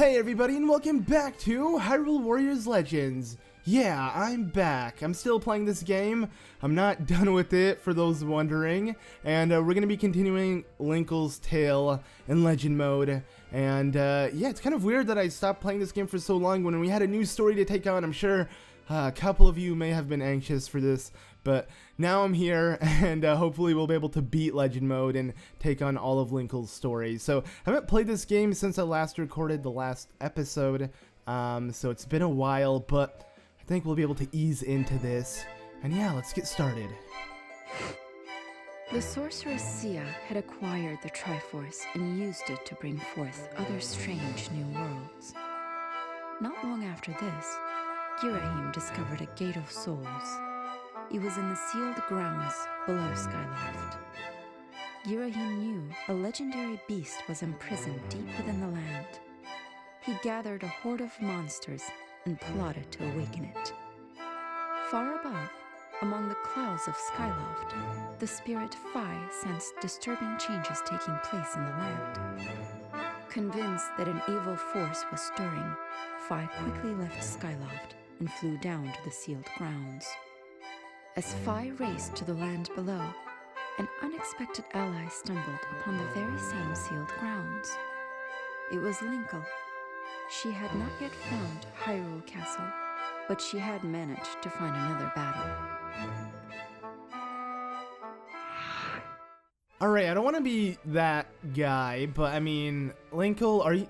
Hey everybody, and welcome back to Hyrule Warriors Legends. Yeah, I'm back. I'm still playing this game. I'm not done with it, for those wondering. And we're going to be continuing Linkle's tale in Legend mode. And yeah, it's kind of weird that I stopped playing this game for so long when we had a new story to take on. I'm sure a couple of you may have been anxious for this, but now I'm here, and hopefully we'll be able to beat Legend mode and take on all of Linkle's stories. So I haven't played this game since I last recorded the last episode, so it's been a while, but I think we'll be able to ease into this. And yeah, let's get started. The sorceress Sia had acquired the Triforce and used it to bring forth other strange new worlds. Not long after this, Ghirahim discovered a Gate of Souls. It was in the sealed grounds below Skyloft. Ghirahim knew a legendary beast was imprisoned deep within the land. He gathered a horde of monsters and plotted to awaken it. Far above, among the clouds of Skyloft, the spirit Phi sensed disturbing changes taking place in the land. Convinced that an evil force was stirring, Phi quickly left Skyloft and flew down to the sealed grounds. As Phi raced to the land below, an unexpected ally stumbled upon the very same sealed grounds. It was Linkle. She had not yet found Hyrule Castle, but she had managed to find another battle. Alright, I don't want to be that guy, but I mean, Linkle, are you...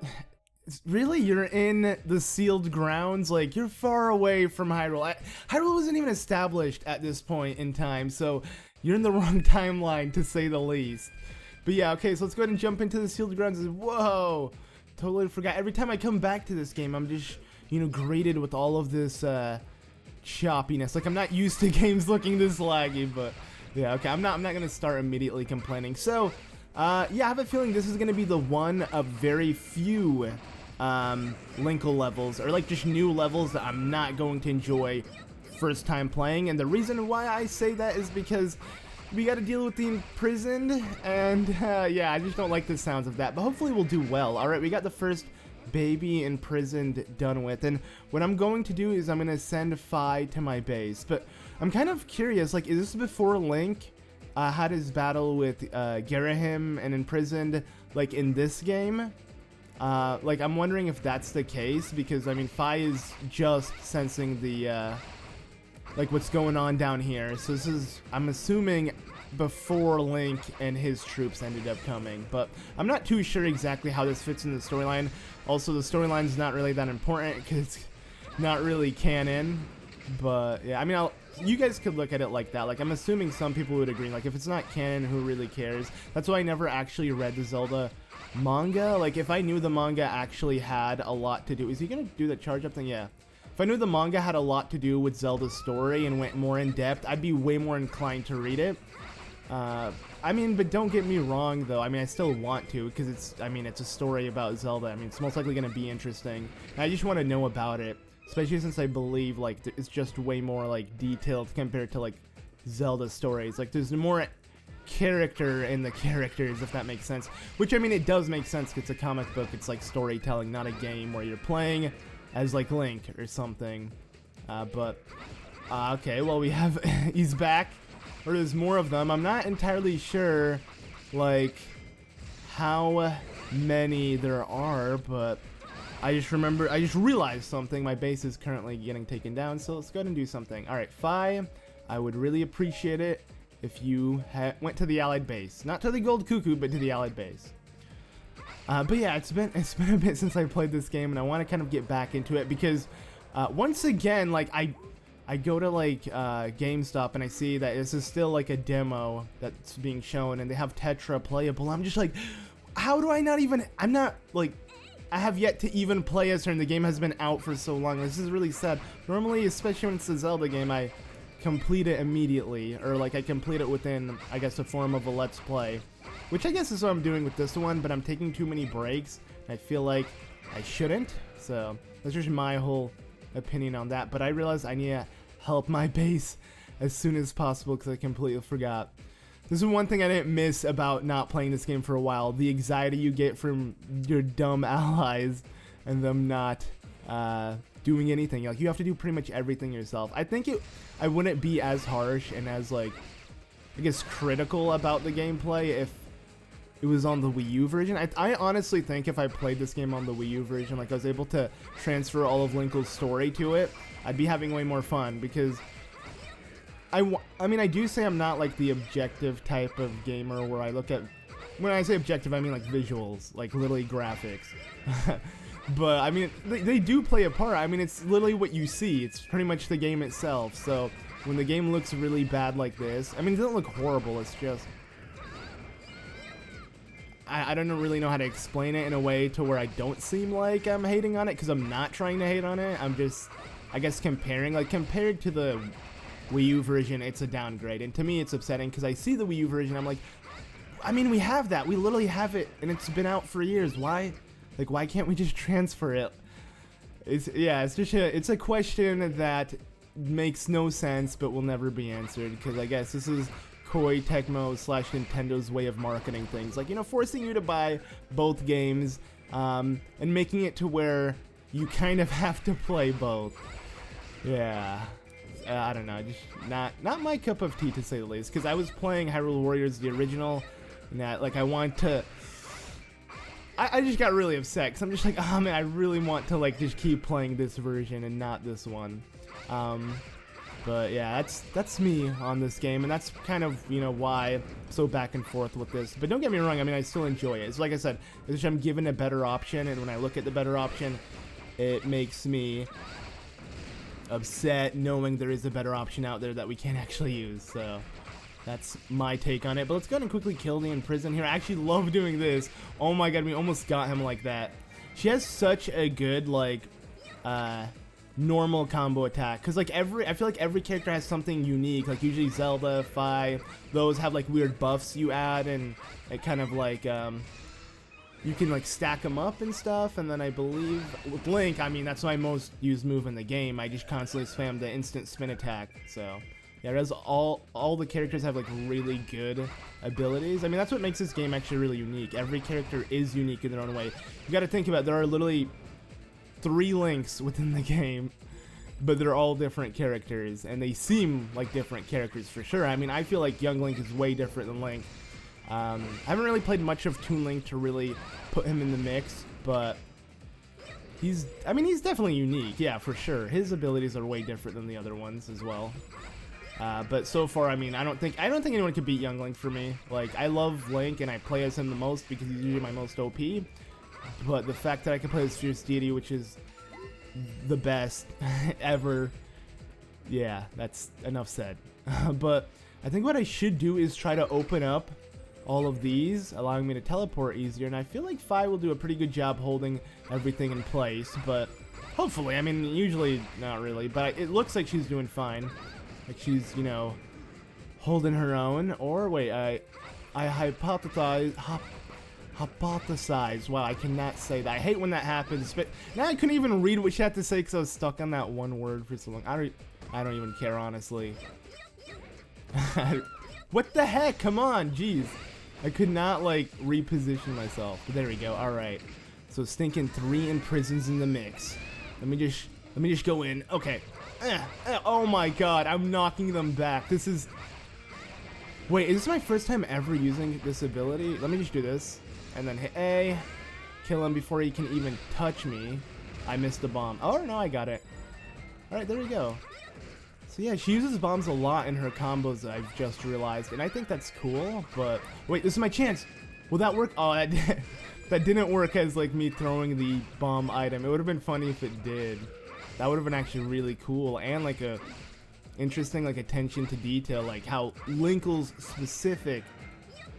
Really? You're in the sealed grounds? Like, you're far away from Hyrule. Hyrule wasn't even established at this point in time, so you're in the wrong timeline, to say the least. But yeah, okay, so let's go ahead and jump into the sealed grounds. Whoa! Totally forgot. Every time I come back to this game, I'm just, you know, greeted with all of this, choppiness. Like, I'm not used to games looking this laggy, but yeah, okay, I'm not gonna start immediately complaining. So, yeah, I have a feeling this is gonna be the one of very few Linkle levels, or like just new levels that I'm not going to enjoy first time playing. And the reason why I say that is because we got to deal with the imprisoned, and yeah, I just don't like the sounds of that, but hopefully we'll do well. Alright, we got the first baby imprisoned done with, and what I'm going to do is I'm going to send Phi to my base. But I'm kind of curious, like, is this before Link had his battle with Ghirahim and imprisoned, like, in this game? Like, I'm wondering if that's the case, because, I mean, Phi is just sensing the, like, what's going on down here. So this is, I'm assuming, before Link and his troops ended up coming. But I'm not too sure exactly how this fits in the storyline. Also, the storyline's not really that important, because it's not really canon. But, yeah, I mean, you guys could look at it like that. Like, I'm assuming some people would agree. Like, if it's not canon, who really cares? That's why I never actually read the Zelda manga. Like, if I knew the manga actually had a lot to do... Is he gonna do the charge up thing? Yeah. If I knew the manga had a lot to do with Zelda's story and went more in depth, I'd be way more inclined to read it. I mean, but don't get me wrong, though. I mean, I still want to, because it's, I mean, it's a story about Zelda. I mean, it's most likely gonna be interesting. And I just want to know about it, especially since I believe, like, it's just way more, like, detailed compared to, like, Zelda stories. Like, there's more character in the characters, if that makes sense. Which, I mean, it does make sense, 'cause it's a comic book. It's like storytelling, not a game where you're playing as, like, Link or something. Okay, well, we have... he's back. Or there's more of them. I'm not entirely sure, like, how many there are, but I just realized something. My base is currently getting taken down, so let's go ahead and do something. Alright, Phi, I would really appreciate it if you went to the allied base. Not to the Gold Cuckoo, but to the allied base. But yeah, it's been a bit since I played this game, and I want to kind of get back into it, because once again, like, I go to, like, GameStop, and I see that this is still, like, a demo that's being shown, and they have Tetra playable. I'm just like, how do I not even... I'm not, like... I have yet to even play as her, and the game has been out for so long. This is really sad. Normally, especially when it's a Zelda game, I complete it immediately, or, like, I complete it within, I guess, the form of a Let's Play. Which I guess is what I'm doing with this one, but I'm taking too many breaks. I feel like I shouldn't, so that's just my whole opinion on that. But I realized I need to help my base as soon as possible, because I completely forgot. This is one thing I didn't miss about not playing this game for a while. The anxiety you get from your dumb allies and them not doing anything. Like, you have to do pretty much everything yourself. I think I wouldn't be as harsh and as, like, I guess, critical about the gameplay if it was on the Wii U version. I honestly think if I played this game on the Wii U version, like I was able to transfer all of Linkle's story to it, I'd be having way more fun, because I mean, I do say I'm not like the objective type of gamer where I look at, when I say objective, I mean like visuals, like literally graphics. But I mean, they do play a part. I mean, it's literally what you see. It's pretty much the game itself. So when the game looks really bad like this, I mean, it doesn't look horrible. It's just, I don't really know how to explain it in a way to where I don't seem like I'm hating on it, because I'm not trying to hate on it. I'm just, I guess, comparing. Like, compared to the Wii U version, it's a downgrade. And to me, it's upsetting, because I see the Wii U version, I'm like, I mean, we have that. We literally have it, and it's been out for years. Why? Like, why can't we just transfer it? It's just it's a question that makes no sense, but will never be answered, because I guess this is Koei, Tecmo / Nintendo's way of marketing things, like, you know, forcing you to buy both games, and making it to where you kind of have to play both. Yeah, I don't know, just not my cup of tea, to say the least, because I was playing Hyrule Warriors, the original, and that, like, I want to, I just got really upset, because I'm just like, oh man, I really want to, like, just keep playing this version and not this one. But yeah, that's me on this game, and that's kind of, you know, why I'm so back and forth with this. But don't get me wrong, I mean, I still enjoy it. It's like I said, it's just I'm given a better option, and when I look at the better option, it makes me upset knowing there is a better option out there that we can't actually use. So that's my take on it. But let's go ahead and quickly kill the in prison here. I actually love doing this. Oh my god, we almost got him like that. She has such a good, like, normal combo attack, because like I feel like every character has something unique. Like usually Zelda, Fi, those have like weird buffs you add, and it kind of like you can like stack them up and stuff. And then I believe with Link, I mean, that's my most used move in the game. I just constantly spam the instant spin attack. So yeah, it has all the characters have like really good abilities. I mean, that's what makes this game actually really unique. Every character is unique in their own way. You got to think about it, there are literally 3 Links within the game, but they're all different characters, and they seem like different characters for sure. I mean, I feel like young Link is way different than Link. I haven't really played much of Toon Link to really put him in the mix, but he's definitely unique, yeah, for sure. His abilities are way different than the other ones as well. But so far, I mean, I don't think anyone could beat young Link for me. Like, I love Link, and I play as him the most because he's usually my most OP. But the fact that I can play as Fierce Deity, which is the best ever, yeah, that's enough said. But I think what I should do is try to open up all of these, allowing me to teleport easier. And I feel like Fi will do a pretty good job holding everything in place. But hopefully, I mean, usually not really. But it looks like she's doing fine. Like she's, you know, holding her own. Or wait, I hypothesize. Wow, I cannot say that. I hate when that happens. But now I couldn't even read what she had to say because I was stuck on that one word for so long. I don't even care, honestly. What the heck? Come on, jeez. I could not like reposition myself. But there we go. All right. So stinking 3 imprisons in the mix. Let me just go in. Okay. Oh my god, I'm knocking them back. This is. Wait, is this my first time ever using this ability? Let me just do this. And then hit A, kill him before he can even touch me. I missed the bomb. Oh, no, I got it. Alright, there we go. So yeah, she uses bombs a lot in her combos, I've just realized. And I think that's cool, but... Wait, this is my chance! Will that work? Oh, that didn't work as, like, me throwing the bomb item. It would have been funny if it did. That would have been actually really cool. And, like, a interesting, like, attention to detail. Like, how Linkle's specific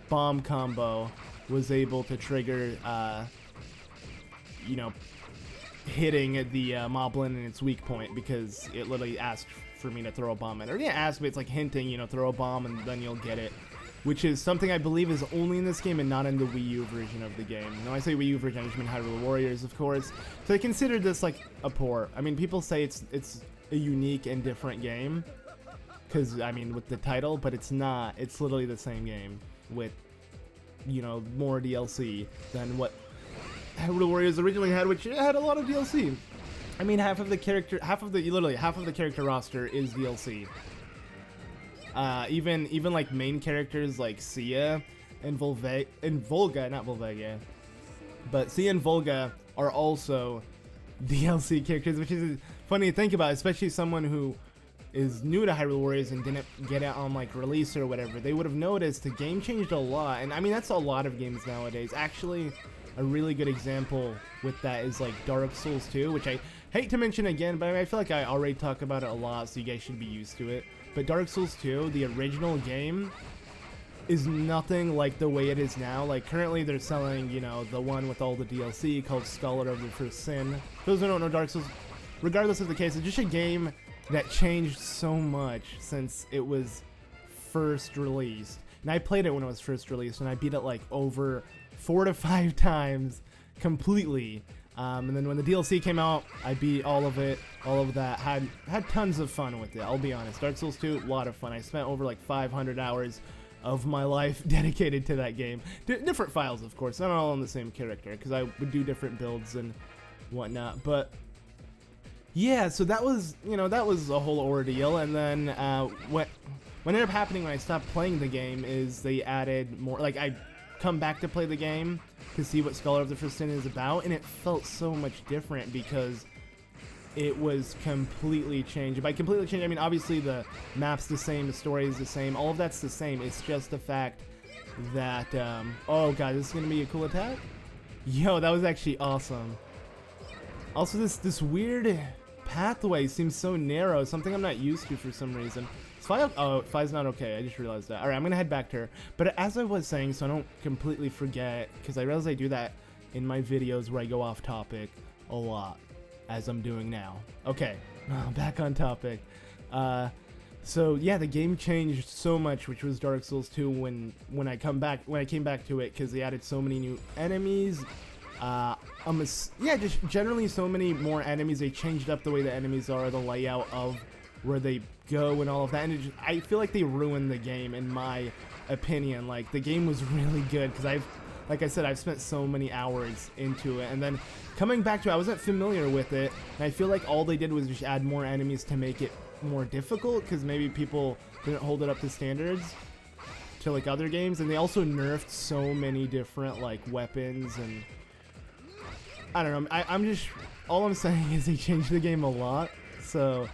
bomb combo was able to trigger, you know, hitting the Moblin in its weak point, because it literally asked for me to throw a bomb in. Or it didn't ask me, it's like hinting, you know, throw a bomb and then you'll get it. Which is something I believe is only in this game and not in the Wii U version of the game. When I say Wii U version, I just mean Hyrule Warriors, of course. So I consider this like a port. I mean, people say it's a unique and different game, because, I mean, with the title, but it's not. It's literally the same game with, you know, more DLC than what Hyrule Warriors originally had, which had a lot of DLC. I mean, half of the character roster is DLC. Even like main characters like Sia and Volga, not Volvega, but Sia and Volga are also DLC characters, which is funny to think about, especially someone who is new to Hyrule Warriors and didn't get it on like release or whatever. They would have noticed the game changed a lot, and I mean that's a lot of games nowadays. Actually, a really good example with that is like Dark Souls 2, which I hate to mention again, but I feel like I already talk about it a lot, so you guys should be used to it. But Dark Souls 2, the original game, is nothing like the way it is now. Like currently they're selling, you know, the one with all the DLC called Scholar of the First Sin. Those who don't know Dark Souls, regardless of the case, it's just a game that changed so much since it was first released. And I played it when it was first released, and I beat it like over 4 to 5 times completely. And then when the DLC came out, I beat all of it, all of that. Had tons of fun with it, I'll be honest. Dark Souls 2, a lot of fun. I spent over like 500 hours of my life dedicated to that game. Different files, of course, not all on the same character, because I would do different builds and whatnot. But yeah, so that was, you know, that was a whole ordeal. And then what ended up happening when I stopped playing the game is they added more, like I come back to play the game to see what Scholar of the First Sin is about, and it felt so much different because it was completely changed. By completely changed, I mean obviously the map's the same, the story is the same, all of that's the same. It's just the fact that, oh god, this is gonna be a cool attack? Yo, that was actually awesome. Also, this weird pathway seems so narrow, something I'm not used to for some reason. Is Fi, oh, Fi's not okay, I just realized that. Alright, I'm gonna head back to her. But as I was saying, so I don't completely forget, because I realize I do that in my videos where I go off topic a lot, as I'm doing now. Okay, back on topic. So yeah, the game changed so much, which was Dark Souls 2 when I came back to it, because they added so many new enemies. Yeah, just generally so many more enemies. They changed up the way the enemies are, the layout of where they go and all of that, and I feel like they ruined the game in my opinion. Like the game was really good because like I said, I've spent so many hours into it, and then coming back to it, I wasn't familiar with it, and I feel like all they did was just add more enemies to make it more difficult, because maybe people didn't hold it up to standards to like other games. And they also nerfed so many different like weapons, and I don't know, I'm just, all I'm saying is they changed the game a lot. So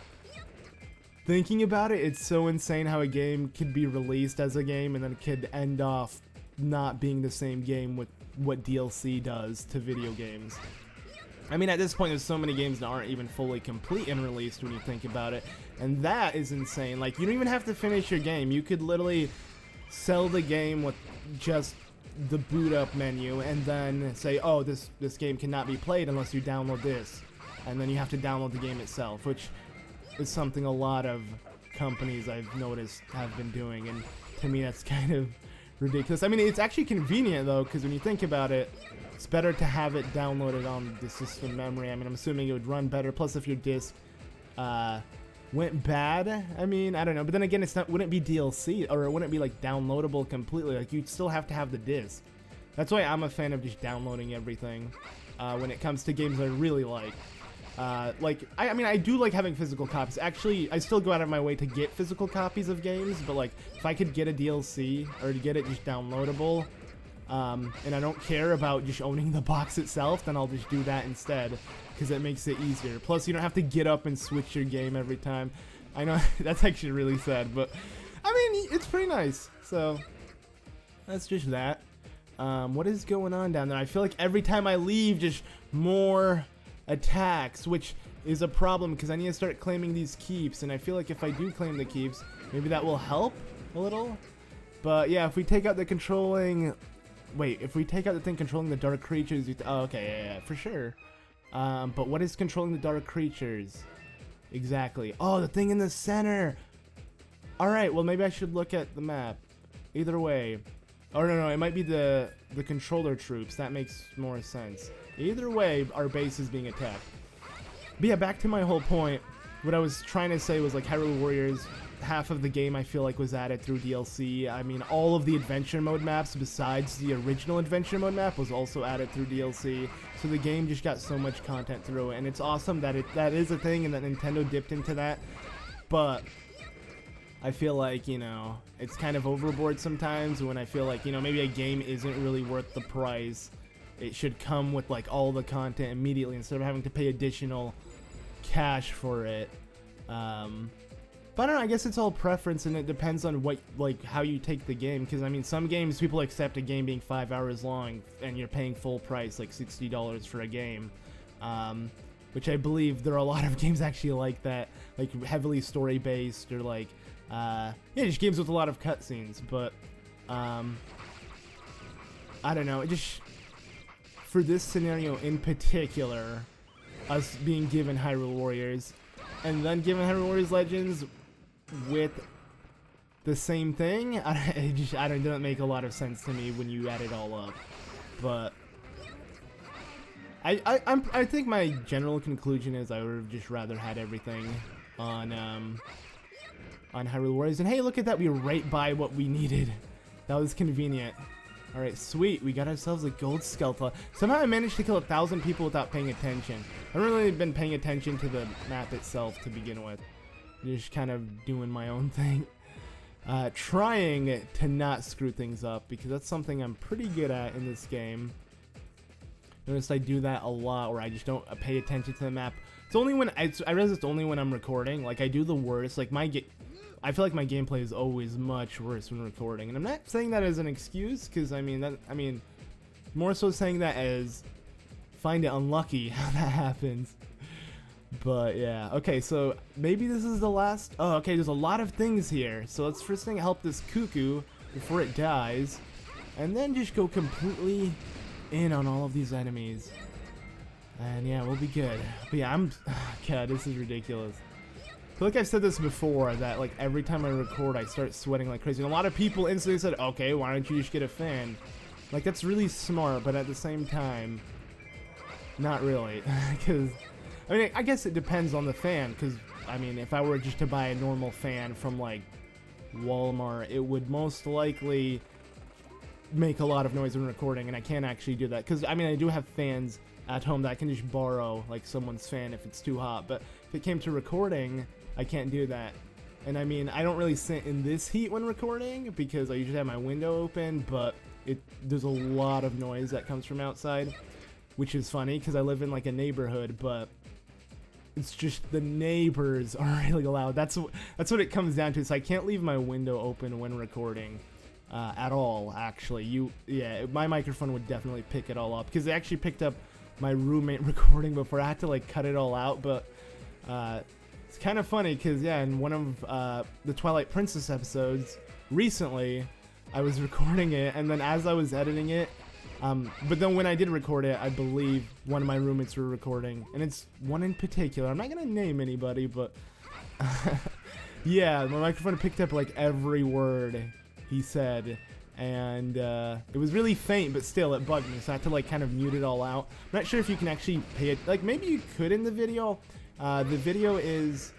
thinking about it, it's so insane how a game could be released as a game and then it could end off not being the same game with what DLC does to video games. I mean, at this point, there's so many games that aren't even fully complete and released when you think about it, and that is insane. Like, you don't even have to finish your game. You could literally sell the game with just the boot up menu and then say, oh, this game cannot be played unless you download this, and then you have to download the game itself, which is something a lot of companies I've noticed have been doing, and to me that's kind of ridiculous. I mean, it's actually convenient though, because when you think about it, it's better to have it downloaded on the system memory. I mean, I'm assuming it would run better, plus if your disc went bad, I mean, I don't know, but then again, wouldn't be DLC, or it wouldn't be like downloadable completely. Like, you'd still have to have the disc. That's why I'm a fan of just downloading everything when it comes to games I really like. I mean, I do like having physical copies. Actually, I still go out of my way to get physical copies of games, but like, if I could get a DLC or to get it just downloadable, and I don't care about just owning the box itself, then I'll just do that instead, because it makes it easier. Plus, you don't have to get up and switch your game every time. I know that's actually really sad, but I mean, it's pretty nice. So that's just that. What is going on down there? I feel like every time I leave, just more attacks, which is a problem because I need to start claiming these keeps, and I feel like if I do claim the keeps, maybe that will help a little. But yeah, if we take out the controlling, if we take out the thing controlling the dark creatures, oh, okay, yeah, for sure. But what is controlling the dark creatures exactly? Oh, the thing in the center. All right, well, maybe I should look at the map. Either way, oh no, it might be the controller troops. That makes more sense. Either way, our base is being attacked. But yeah, back to my whole point. What I was trying to say was, like, Hyrule Warriors half of the game I feel like was added through DLC. I mean, all of the adventure mode maps besides the original adventure mode map was also added through DLC. So the game just got so much content through it, and it's awesome that that is a thing and that Nintendo dipped into that. But I feel like, you know, it's kind of overboard sometimes when I feel like, you know, maybe a game isn't really worth the price. It should come with like all the content immediately instead of having to pay additional cash for it. But I don't know, I guess it's all preference, and it depends on what, like, how you take the game. Because I mean, some games people accept a game being 5 hours long, and you're paying full price, like $60 for a game. Which I believe there are a lot of games actually like that, like heavily story based, or like, yeah, just games with a lot of cutscenes. But I don't know, it just, for this scenario in particular, us being given Hyrule Warriors, and then given Hyrule Warriors Legends with the same thing, it doesn't make a lot of sense to me when you add it all up. But I think my general conclusion is I would have just rather had everything on Hyrule Warriors. And hey, look at that, we were right by what we needed. That was convenient. Alright, sweet, we got ourselves a gold skeleton. Somehow I managed to kill 1,000 people without paying attention. I haven't really been paying attention to the map itself to begin with. Just kind of doing my own thing. Trying to not screw things up, because that's something I'm pretty good at in this game. Notice I do that a lot, where I just don't pay attention to the map. It's only when, I realize it's only when I'm recording. Like, I do the worst. Like, I feel like my gameplay is always much worse when recording, and I'm not saying that as an excuse, because I mean, more so saying that as find it unlucky how that happens. But yeah, okay, so maybe this is the last. Oh, okay, there's a lot of things here, so let's first thing help this cuckoo before it dies, and then just go completely in on all of these enemies, and yeah, we'll be good. But yeah, God, this is ridiculous. I feel like I've said this before, that like every time I record I start sweating like crazy, and a lot of people instantly said, okay, why don't you just get a fan? Like, that's really smart, but at the same time, not really. Because I mean, I guess it depends on the fan, because I mean, if I were just to buy a normal fan from like Walmart, it would most likely make a lot of noise when recording, and I can't actually do that, because I mean, I do have fans at home that I can just borrow, like someone's fan if it's too hot, but if it came to recording, I can't do that. And I mean, I don't really sit in this heat when recording, because I usually have my window open, but there's a lot of noise that comes from outside, which is funny, because I live in like a neighborhood, but it's just the neighbors are really loud. That's what it comes down to. So I can't leave my window open when recording. At all, actually. Yeah, my microphone would definitely pick it all up, because it actually picked up my roommate recording before. I had to like cut it all out, but it's kind of funny, because yeah, in one of the Twilight Princess episodes recently, I was recording it, and then as I was editing it, but then when I did record it, I believe one of my roommates were recording, and it's one in particular. I'm not gonna name anybody, but yeah, my microphone picked up like every word he said, and it was really faint, but still it bugged me, so I had to like kind of mute it all out. I'm not sure if you can actually pay it, like maybe you could in the video. The video is,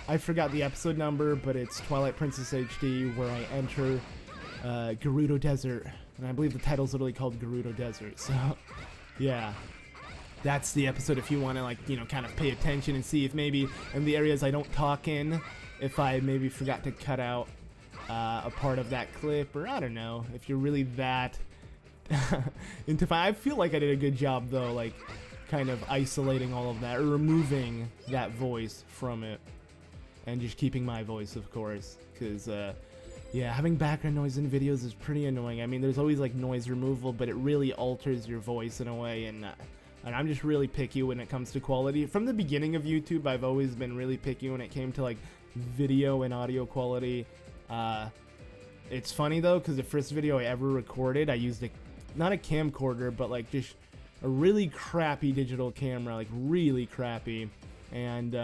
I forgot the episode number, but it's Twilight Princess HD, where I enter Gerudo Desert, and I believe the title's literally called Gerudo Desert. So yeah, that's the episode if you want to, like, you know, kind of pay attention and see if maybe in the areas I don't talk in, if I maybe forgot to cut out a part of that clip, or I don't know, if you're really that into I feel like I did a good job though, like kind of isolating all of that, or removing that voice from it, and just keeping my voice, of course, because yeah, having background noise in videos is pretty annoying. I mean, there's always like noise removal, but it really alters your voice in a way, and I'm just really picky when it comes to quality. From the beginning of YouTube, I've always been really picky when it came to like video and audio quality. It's funny though, because the first video I ever recorded, I used not a camcorder, but like just a really crappy digital camera, like really crappy, and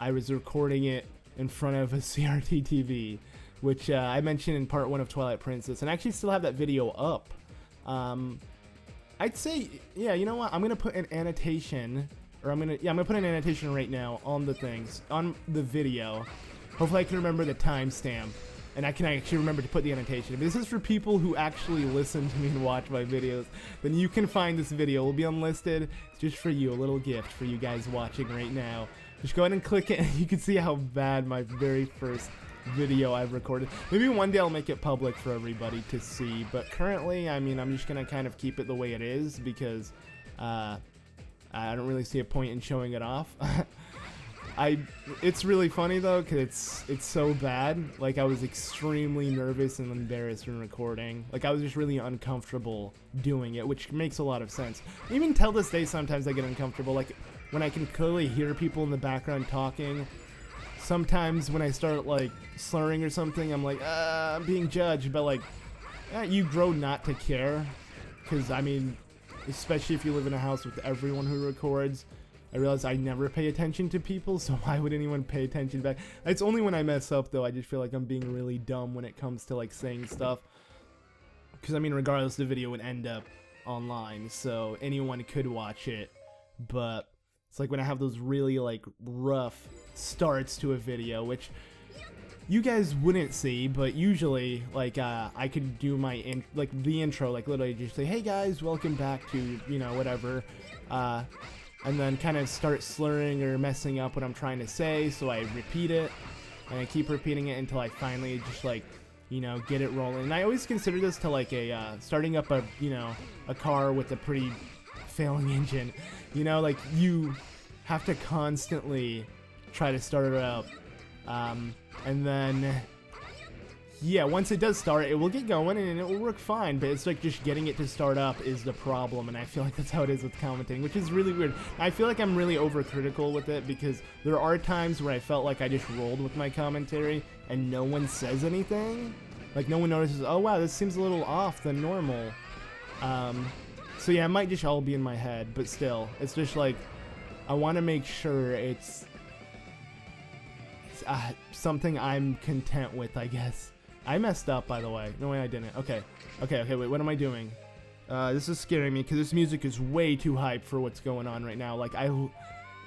I was recording it in front of a CRT TV, which I mentioned in part 1 of Twilight Princess, and I actually still have that video up. I'd say, yeah, you know what, I'm gonna put an annotation, or I'm gonna put an annotation right now on the things, on the video, Hopefully I can remember the timestamp, and I can actually remember to put the annotation. If this is for people who actually listen to me and watch my videos, then you can find this video. It will be unlisted. It's just for you, a little gift for you guys watching right now. Just go ahead and click it, and you can see how bad my very first video I've recorded. Maybe one day I'll make it public for everybody to see, but currently, I mean, I'm just gonna kind of keep it the way it is because I don't really see a point in showing it off. It's really funny though, cause it's so bad. Like, I was extremely nervous and embarrassed when recording. Like, I was just really uncomfortable doing it, which makes a lot of sense. Even till this day, sometimes I get uncomfortable. Like, when I can clearly hear people in the background talking. Sometimes when I start like slurring or something, I'm like, I'm being judged. But like, you grow not to care, because I mean, especially if you live in a house with everyone who records. I realize I never pay attention to people, so why would anyone pay attention back? It's only when I mess up though. I just feel like I'm being really dumb when it comes to like saying stuff. Because I mean, regardless, the video would end up online, so anyone could watch it. But it's like when I have those really like rough starts to a video, which you guys wouldn't see, but usually like I could do my the intro, like literally just say, hey guys, welcome back to, you know, whatever, and then kind of start slurring or messing up what I'm trying to say, so I repeat it and I keep repeating it until I finally just like, you know, get it rolling. And I always consider this to like a starting up a, you know, a car with a pretty failing engine. You know, like you have to constantly try to start it up, and then yeah, once it does start, it will get going and it will work fine, but it's like just getting it to start up is the problem, and I feel like that's how it is with commenting, which is really weird. I feel like I'm really overcritical with it, because there are times where I felt like I just rolled with my commentary and no one says anything. Like, no one notices, oh wow, this seems a little off than normal. So yeah, it might just all be in my head, but still, it's just like, I want to make sure it's something I'm content with, I guess. I messed up, by the way. No way I didn't. Okay, wait, what am I doing? This is scaring me, because this music is way too hype for what's going on right now. Like,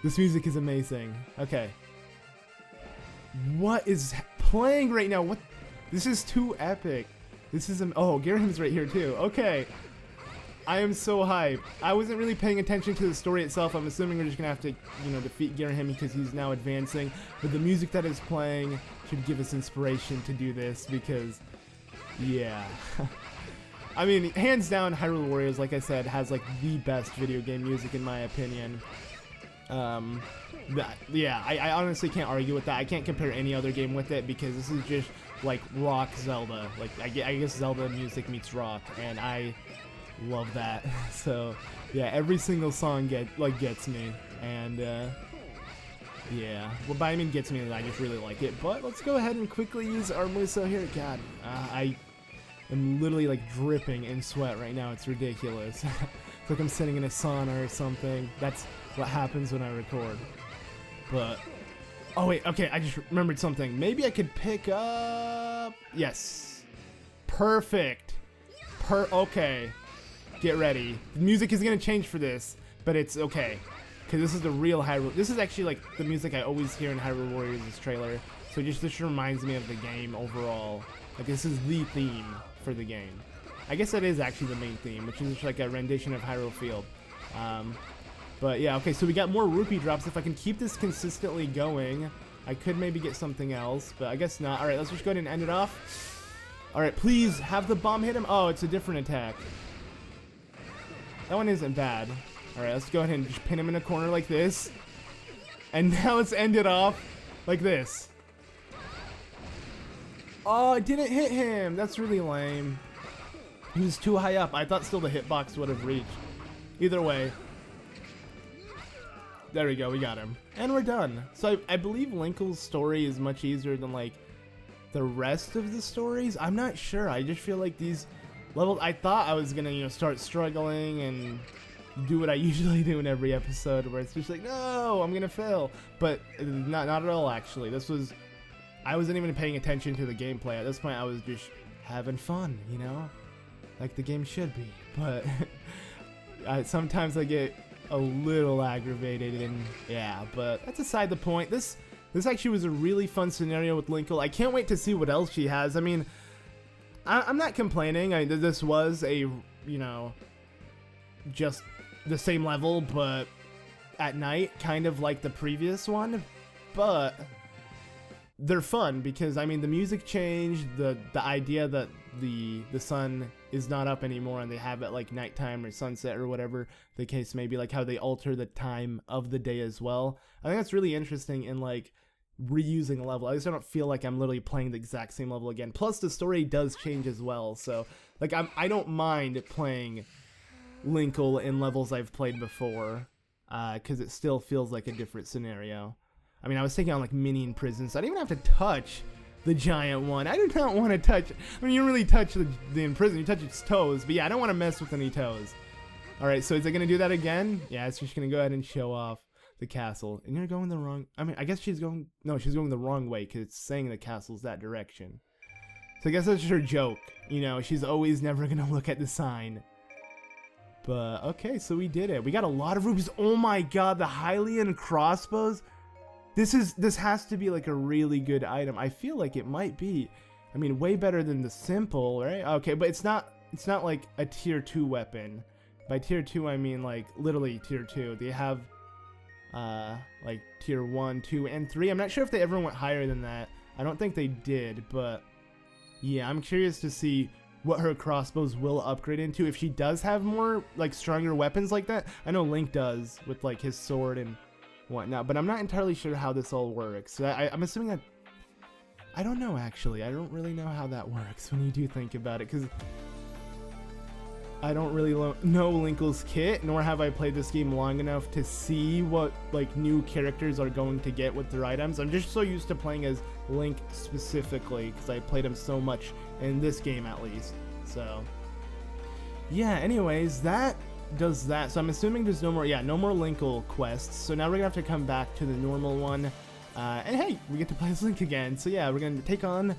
this music is amazing. Okay. What is playing right now? What? This is too epic. This is, oh, Ghirahim's right here, too. Okay. I am so hyped. I wasn't really paying attention to the story itself. I'm assuming we're just gonna have to, you know, defeat Ghirahim because he's now advancing. But the music that is playing should give us inspiration to do this, because, yeah. I mean, hands down, Hyrule Warriors, like I said, has like the best video game music in my opinion. Yeah, I honestly can't argue with that. I can't compare any other game with it, because this is just like rock Zelda. Like, I guess Zelda music meets rock, and I love that. So yeah, every single song gets me, and yeah, well, by I mean gets me, I just really like it. But let's go ahead and quickly use our Muso here. God, I am literally like dripping in sweat right now. It's ridiculous. It's like I'm sitting in a sauna or something. That's what happens when I record. But oh wait, okay, I just remembered something. Maybe I could pick up, yes, perfect. Okay, get ready. The music is gonna change for this, but it's okay, because this is the real Hyrule. This is actually like the music I always hear in Hyrule Warriors' trailer, so it just reminds me of the game overall. Like, this is the theme for the game. I guess that is actually the main theme, which is just like a rendition of Hyrule Field. But yeah, okay, so we got more rupee drops. If I can keep this consistently going, I could maybe get something else, but I guess not. Alright, let's just go ahead and end it off. Alright, please have the bomb hit him. Oh, it's a different attack. That one isn't bad. Alright, let's go ahead and just pin him in a corner like this. And now let's end it off like this. Oh, it didn't hit him. That's really lame. He was too high up. I thought still the hitbox would have reached. Either way. There we go, we got him. And we're done. So I believe Linkle's story is much easier than like the rest of the stories. I'm not sure. I just feel like these levels, I thought I was gonna, you know, start struggling and do what I usually do in every episode, where it's just like, no, I'm gonna fail. But not at all, actually. This was, I wasn't even paying attention to the gameplay. At this point, I was just having fun, you know? Like the game should be. But sometimes I get a little aggravated, and yeah, but that's aside the point. This This actually was a really fun scenario with Linkle. I can't wait to see what else she has. I mean, I'm not complaining. This was a, you know, just the same level, but at night, kind of like the previous one. But they're fun because, I mean, the music changed, the idea that the sun is not up anymore and they have it like nighttime or sunset or whatever the case may be, like how they alter the time of the day as well. I think that's really interesting in like reusing a level. At least I don't feel like I'm literally playing the exact same level again. Plus the story does change as well, so like I don't mind playing Linkle in levels I've played before, because it still feels like a different scenario. I mean, I was taking on like Minion prisons, so I didn't even have to touch the giant one. I do not want to touch. I mean, you don't really touch the in prison. You touch its toes, but yeah, I don't want to mess with any toes. All right, so is it gonna do that again? Yeah, it's just gonna go ahead and show off the castle. And you're going the wrong. I mean, I guess she's going. No, she's going the wrong way because it's saying the castle's that direction. So I guess that's just her joke. You know, she's always never gonna look at the sign. But okay, so we did it. We got a lot of rubies. Oh my god, the Hylian crossbows. This has to be like a really good item. I feel like it might be. I mean, way better than the simple, right? Okay, but it's not like a tier 2 weapon. By tier 2, I mean like literally tier 2. They have like tier 1, 2, and 3. I'm not sure if they ever went higher than that. I don't think they did, but yeah, I'm curious to see what her crossbows will upgrade into if she does have more like stronger weapons like that. I know Link does with like his sword and whatnot, but I'm not entirely sure how this all works. So I'm assuming that, I don't know actually. I don't really know how that works when you do think about it, because I don't really know Linkle's kit, nor have I played this game long enough to see what like new characters are going to get with their items. I'm just so used to playing as Link specifically because I played him so much in this game at least. So yeah, anyways, that does that. So I'm assuming there's no more, no more Linkle quests. So now we're gonna have to come back to the normal one, and hey, we get to play as Link again. So yeah, we're gonna take on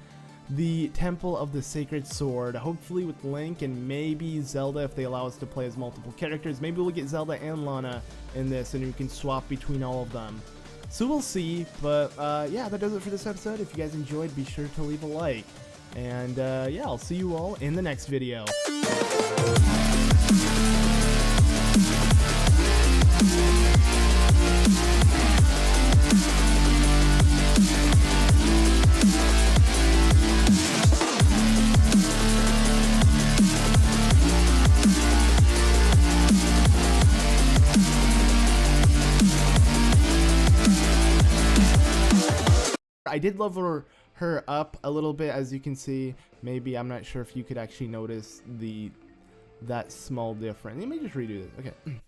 the Temple of the Sacred Sword, hopefully with Link and maybe Zelda if they allow us to play as multiple characters. Maybe we'll get Zelda and Lana in this and we can swap between all of them. So we'll see, but yeah, that does it for this episode. If you guys enjoyed, be sure to leave a like. And yeah, I'll see you all in the next video. I did level her up a little bit, as you can see. Maybe, I'm not sure if you could actually notice that small difference. Let me just redo this. Okay.